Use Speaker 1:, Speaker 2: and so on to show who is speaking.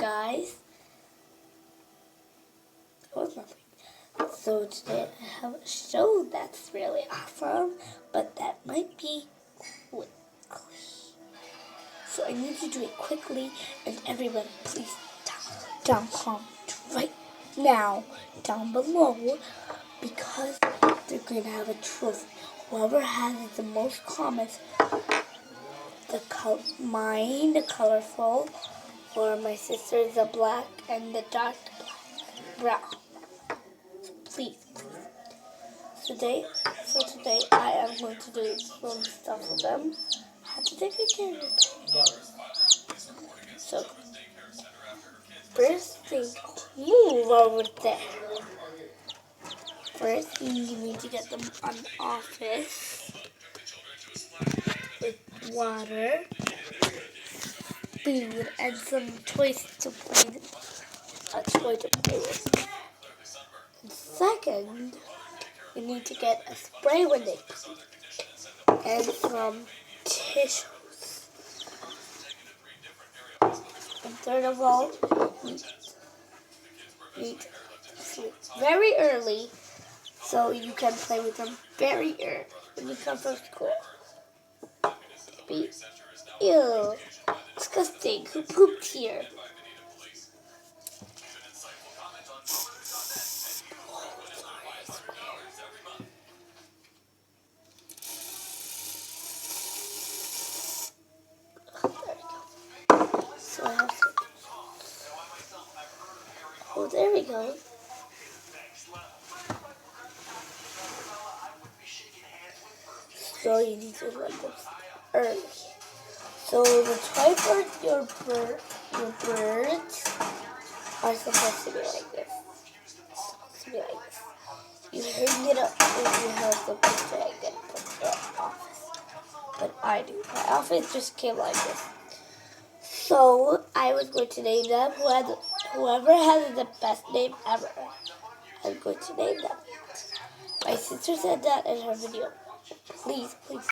Speaker 1: guys. That was nothing. So today I have a show that's really awesome, but that might be quickly. So I need to do it quickly, and everybody please down comment right now down below, because they're going to have a trophy. Whoever has the most comments, mine, the colorful, or my sister's the black and the dark brown. So please. Today I am going to do some stuff with them. I have to take a care of it. So first thing, move over there. First, you need to get them an office with water, food, and some toys to play with. And second, you need to get a spray when they pee and some tissues. And third of all, you need to sleep very early so you can play with them very early when you come from school. Ew, disgusting. Who pooped here? So I have to... Oh, there we go. So you need to let them early. So the toy for your birds are supposed to be like this. You hang it up if you have the picture hang it up in the office. But I do. My office just came like this. So I was going to name them. Whoever has the best name ever, I'm going to name them. My sister said that in her video. Please.